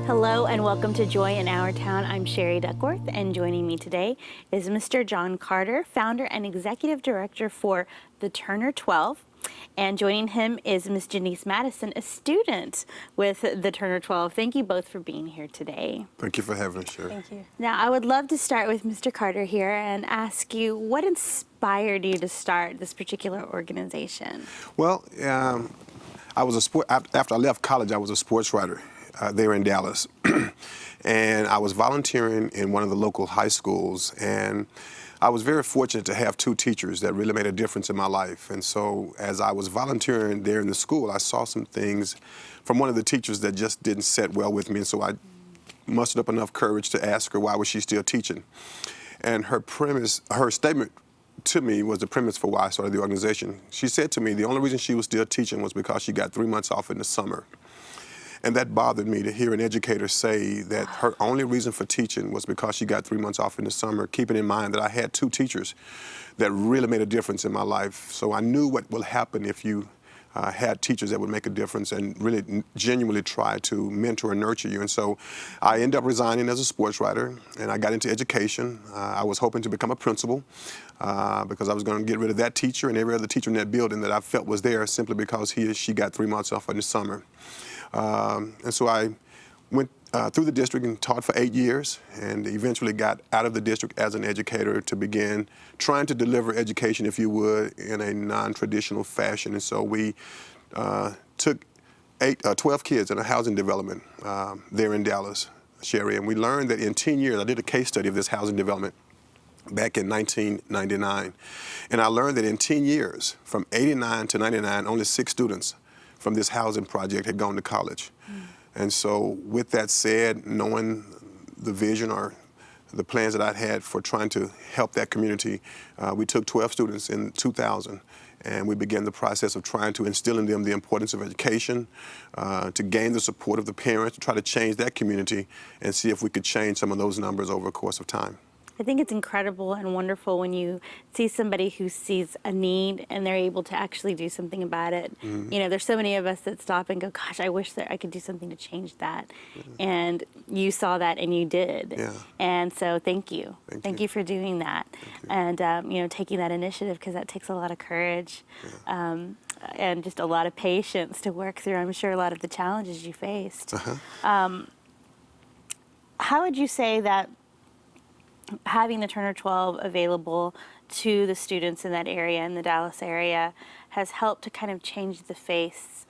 Hello and welcome to Joy in Our Town. I'm Cheri Duckworth, and joining me today is Mr. John Carter, founder and executive director for the Turner 12. And joining him is Miss Jeniece Madison, a student with the Turner 12. Thank you both for being here today. Thank you for having us, Cheri. Thank you. Now, I would love to start with Mr. Carter here and ask you, what inspired you to start this particular organization? Well, I was after I left college, I was a sports writer there in Dallas. And I was volunteering in one of the local high schools, and I was very fortunate to have two teachers that really made a difference in my life. And so as I was volunteering there in the school, I saw some things from one of the teachers that just didn't sit well with me. And so I mustered up enough courage to ask her why was she still teaching. And her statement to me was the premise for why I started the organization. She said to me the only reason she was still teaching was because she got 3 months off in the summer. And that bothered me to hear an educator say that her only reason for teaching was because she got 3 months off in the summer, keeping in mind that I had two teachers that really made a difference in my life. So I knew what will happen if you had teachers that would make a difference and really genuinely try to mentor and nurture you. And so I ended up resigning as a sports writer, and I got into education. I was hoping to become a principal because I was going to get rid of that teacher and every other teacher in that building that I felt was there simply because he or she got 3 months off in the summer. And so I went through the district and taught for 8 years, and eventually got out of the district as an educator to begin trying to deliver education, if you would, in a non-traditional fashion. And so we took 12 kids in a housing development there in Dallas, Cheri, and we learned that in 10 years, I did a case study of this housing development back in 1999, and I learned that in 10 years, from 89 to 99, only 6 students from this housing project had gone to college. And so with that said, knowing the vision or the plans that I'd had for trying to help that community, we took 12 students in 2000, and we began the process of trying to instill in them the importance of education, to gain the support of the parents, to try to change that community and see if we could change some of those numbers over a course of time. I think it's incredible and wonderful when you see somebody who sees a need and they're able to actually do something about it. You know, there's so many of us that stop and go, gosh, I wish that I could do something to change that. And you saw that and you did. Yeah. And so thank you. Thank you for doing that. And, you know, taking that initiative, because that takes a lot of courage and just a lot of patience to work through, I'm sure, a lot of the challenges you faced. How would you say that having the Turner 12 available to the students in that area, in the Dallas area, has helped to kind of change the face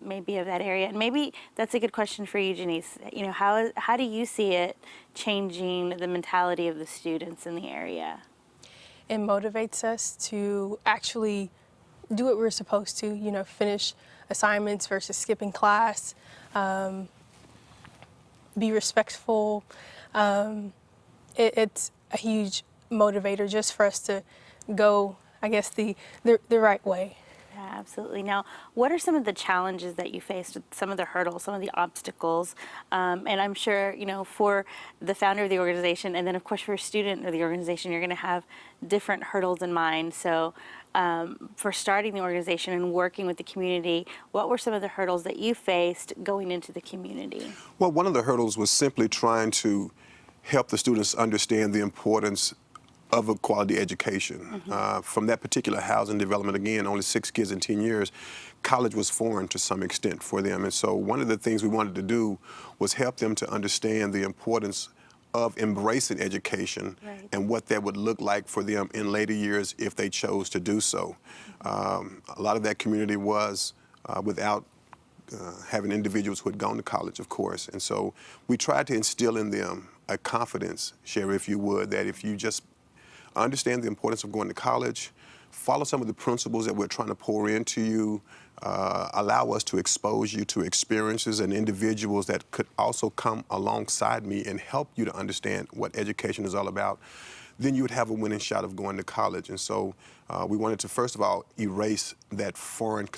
maybe of that area? And maybe that's a good question for you, Jeniece. You know, how do you see it changing the mentality of the students in the area? It motivates us to actually do what we're supposed to, you know, finish assignments versus skipping class, be respectful. It's a huge motivator just for us to go, I guess, the right way. Yeah, absolutely. Now, what are some of the challenges that you faced, some of the hurdles, some of the obstacles? And I'm sure, you know, for the founder of the organization, and then of course for a student of the organization, you're going to have different hurdles in mind. So for starting the organization and working with the community, what were some of the hurdles that you faced going into the community? Well, one of the hurdles was simply trying to help the students understand the importance of a quality education. From that particular housing development, again, only 6 kids in 10 years, college was foreign to some extent for them. And so one of the things we wanted to do was help them to understand the importance of embracing education and what that would look like for them in later years if they chose to do so. A lot of that community was without having individuals who had gone to college, of course. And so we tried to instill in them a confidence, Cheri, if you would, that if you just understand the importance of going to college, follow some of the principles that we're trying to pour into you, allow us to expose you to experiences and individuals that could also come alongside me and help you to understand what education is all about, then you would have a winning shot of going to college. And so we wanted to, first of all, erase that foreign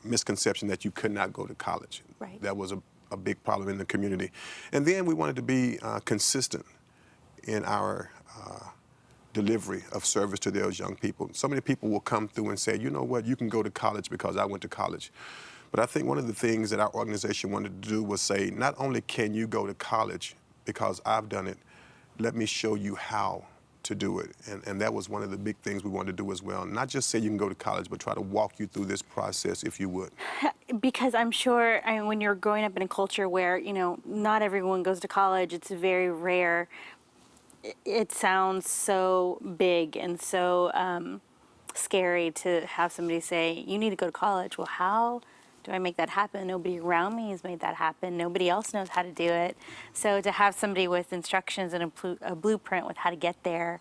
misconception that you could not go to college. Right. That was a big problem in the community. And then we wanted to be consistent in our delivery of service to those young people. So many people will come through and say, you know what, you can go to college because I went to college. But I think one of the things that our organization wanted to do was say, not only can you go to college because I've done it, let me show you how to do it. And that was one of the big things we wanted to do as well. Not just say you can go to college, but try to walk you through this process if you would. Because I'm sure, I mean, when you're growing up in a culture where, not everyone goes to college, it's very rare. It sounds so big and so scary to have somebody say, you need to go to college. Well, how do I make that happen? Nobody around me has made that happen. Nobody else knows how to do it. So to have somebody with instructions and a blueprint with how to get there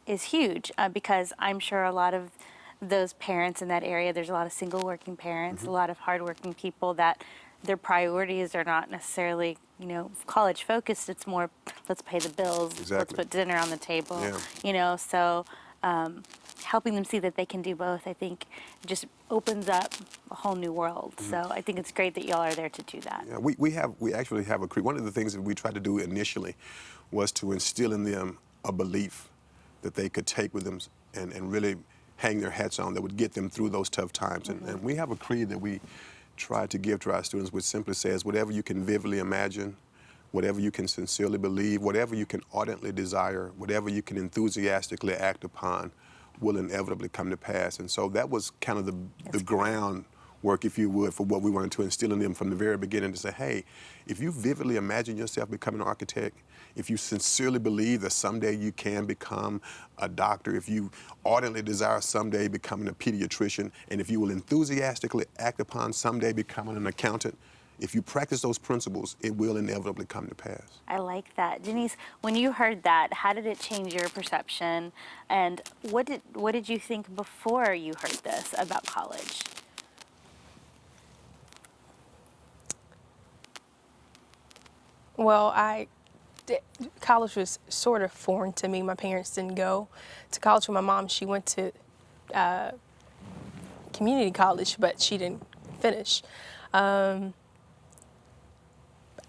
is huge because I'm sure a lot of those parents in that area, there's a lot of single working parents, a lot of hardworking people that their priorities are not necessarily, college focused. It's more, let's pay the bills, let's put dinner on the table, so helping them see that they can do both, I think, just opens up a whole new world. So I think it's great that y'all are there to do that. Yeah, we actually have one of the things that we tried to do initially was to instill in them a belief that they could take with them and really hang their hats on that would get them through those tough times. And we have a creed that we try to give to our students, which simply says, whatever you can vividly imagine, whatever you can sincerely believe, whatever you can ardently desire, whatever you can enthusiastically act upon, will inevitably come to pass. And so that was kind of the groundwork, if you would, for what we wanted to instill in them from the very beginning to say, hey, if you vividly imagine yourself becoming an architect, if you sincerely believe that someday you can become a doctor, if you ardently desire someday becoming a pediatrician, and if you will enthusiastically act upon someday becoming an accountant, if you practice those principles, it will inevitably come to pass. I like that. Jeniece, when you heard that, how did it change your perception? And what did you think before you heard this about college? Well, college was sort of foreign to me. My parents didn't go to college with my mom. She went to community college, but she didn't finish.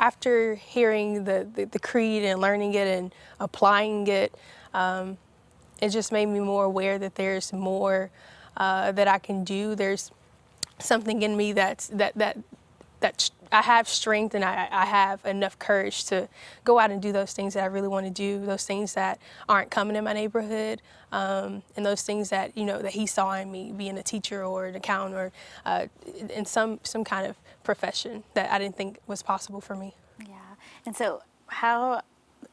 After hearing the creed and learning it and applying it, it just made me more aware that there's more that I can do. There's something in me that I have strength and I have enough courage to go out and do those things that I really want to do, those things that aren't coming in my neighborhood, and those things that, that he saw in me, being a teacher or an accountant or in some kind of profession that I didn't think was possible for me. Yeah. And so how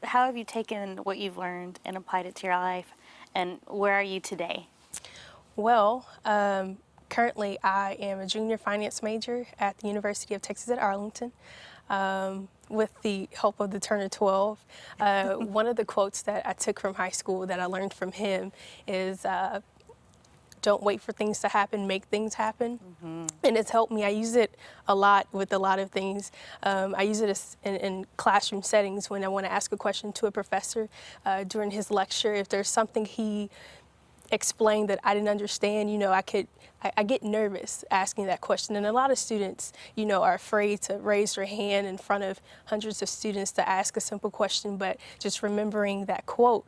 have you taken what you've learned and applied it to your life, and where are you today? Well, currently I am a junior finance major at the University of Texas at Arlington. With the help of the Turner 12. One of the quotes that I took from high school that I learned from him is, don't wait for things to happen, make things happen. And it's helped me. I use it a lot with a lot of things. I use it in classroom settings when I want to ask a question to a professor during his lecture. If there's something he explained that I didn't understand, I get nervous asking that question. And a lot of students, are afraid to raise their hand in front of hundreds of students to ask a simple question. But just remembering that quote,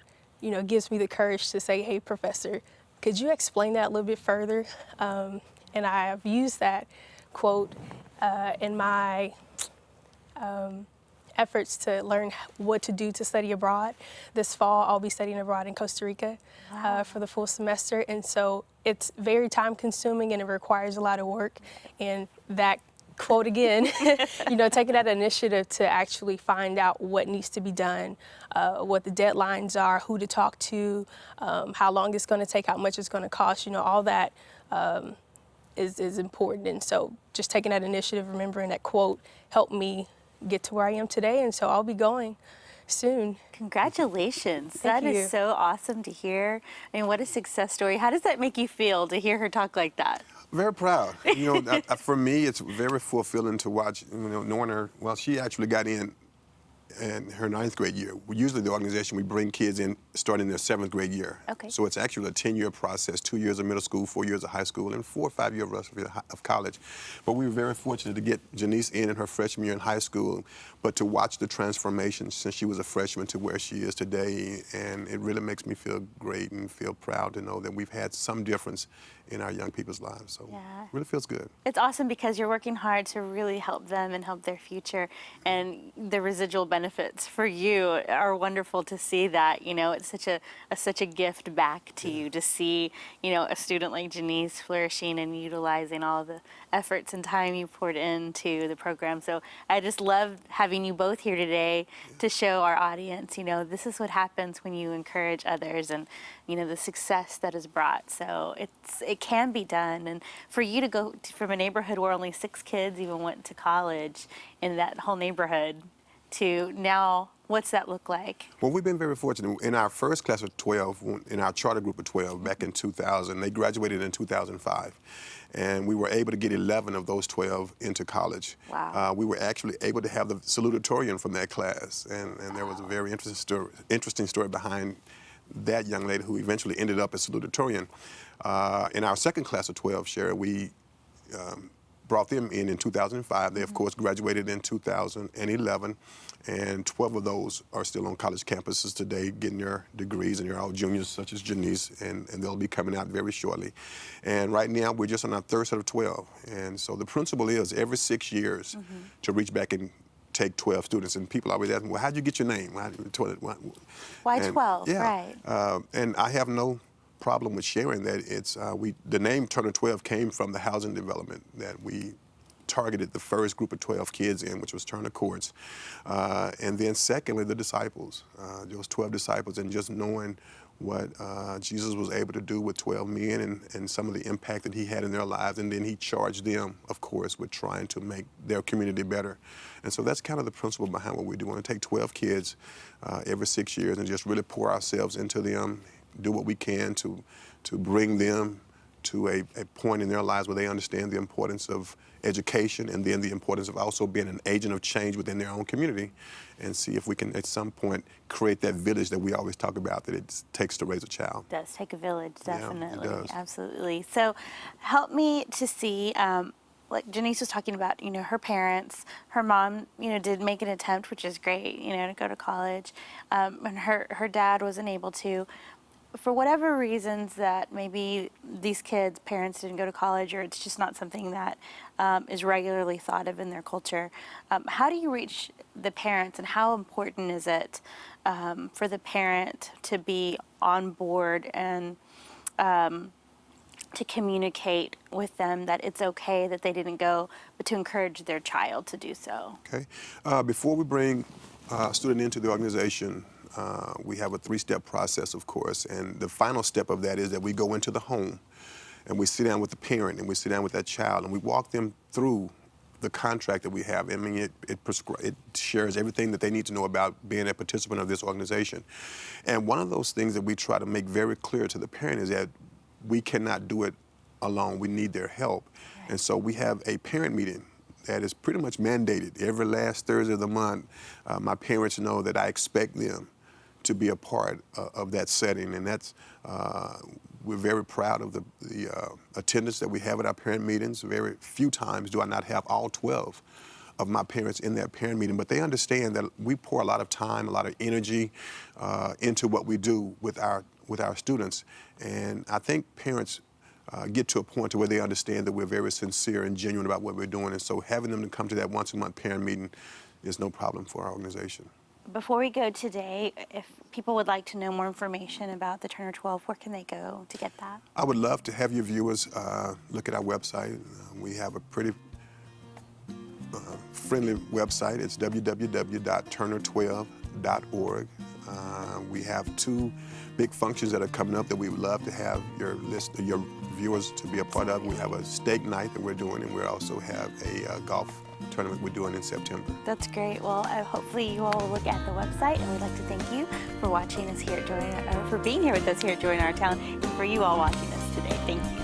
gives me the courage to say, hey, professor, could you explain that a little bit further? And I've used that quote in my efforts to learn what to do to study abroad. This fall, I'll be studying abroad in Costa Rica for the full semester. And so it's very time consuming and it requires a lot of work. And that quote again, taking that initiative to actually find out what needs to be done, what the deadlines are, who to talk to, how long it's going to take, how much it's going to cost, all that is important. And so just taking that initiative, remembering that quote, helped me get to where I am today. And so I'll be going soon. Congratulations. Thank That you. is so awesome to hear. I mean, what a success story. How does that make you feel to hear her talk like that? Very proud. For me, it's very fulfilling to watch, knowing her. Well, she actually got in in her 9th grade year. Usually the organization, we bring kids in starting their 7th grade year. Okay. So it's actually a 10-year process, 2 years of middle school, 4 years of high school, and 4 or 5 years of college. But we were very fortunate to get Jeniece in her freshman year in high school, but to watch the transformation since she was a freshman to where she is today. And it really makes me feel great and feel proud to know that we've had some difference in our young people's lives. So Yeah. it really feels good. It's awesome because you're working hard to really help them and help their future, and the residual benefits for you are wonderful to see that. You know, it's such a gift back to you to see, you know, a student like Jeniece flourishing and utilizing all the efforts and time you poured into the program. So I just love having you both here today to show our audience, you know, this is what happens when you encourage others, and you know, the success that is brought. So it can be done. And for you to go from a neighborhood where only 6 kids even went to college in that whole neighborhood to now, what's that look like? Well, we've been very fortunate. In our first class of 12, in our charter group of 12 back in 2000, they graduated in 2005. And we were able to get 11 of those 12 into college. Wow. We were actually able to have the salutatorian from that class. And there was a very interesting story behind that young lady who eventually ended up as salutatorian. In our second class of 12, Cheri, we brought them in 2005. They, of course, graduated in 2011, and 12 of those are still on college campuses today getting their degrees, and they're all juniors, such as Jeniece, and they'll be coming out very shortly. And right now, we're just on our third set of 12. And so the principle is every 6 years to reach back and take 12 students, and people always ask me, well, how'd you get your name? Why And, 12? Yeah. Right. And I have no problem with sharing that. It's the name Turner 12 came from the housing development that we targeted the first group of 12 kids in, which was Turner Courts. And then secondly, the disciples, those 12 disciples, and just knowing what Jesus was able to do with 12 men and some of the impact that he had in their lives. And then he charged them, of course, with trying to make their community better. And so that's kind of the principle behind what we do. We want to take 12 kids every 6 years and just really pour ourselves into them, do what we can to bring them to a point in their lives where they understand the importance of education, and then the importance of also being an agent of change within their own community, and see if we can at some point create that village that we always talk about that it takes to raise a child. It does take a village, definitely. Yeah, it does. Absolutely. So help me to see, like Jeniece was talking about, you know, her parents, her mom, you know, did make an attempt, which is great, you know, to go to college, and her dad wasn't able to. For whatever reasons that maybe these kids' parents didn't go to college, or it's just not something that is regularly thought of in their culture, how do you reach the parents, and how important is it for the parent to be on board and to communicate with them that it's okay that they didn't go, but to encourage their child to do so? Okay. Before we bring a student into the organization, we have a 3-step process, of course, and the final step of that is that we go into the home and we sit down with the parent and we sit down with that child and we walk them through the contract that we have. I mean, it shares everything that they need to know about being a participant of this organization. And one of those things that we try to make very clear to the parent is that we cannot do it alone. We need their help. Right. And so we have a parent meeting that is pretty much mandated every last Thursday of the month. My parents know that I expect them to be a part of that setting, and that's we're very proud of the attendance that we have at our parent meetings. Very few times do I not have all 12 of my parents in that parent meeting, but they understand that we pour a lot of time, a lot of energy into what we do with our students, and I think parents get to a point to where they understand that we're very sincere and genuine about what we're doing, and so having them to come to that once-a-month parent meeting is no problem for our organization. Before we go today, if people would like to know more information about the Turner 12, where can they go to get that? I would love to have your viewers look at our website. We have a pretty friendly website. It's www.turner12.org. We have 2 big functions that are coming up that we would love to have your viewers to be a part of. We have a steak night that we're doing, and we also have a golf tournament we're doing in September. That's great. Well, hopefully you all will look at the website, and we'd like to thank you for watching us here at for being here with us here at Join Our Town, and for you all watching us today. Thank you.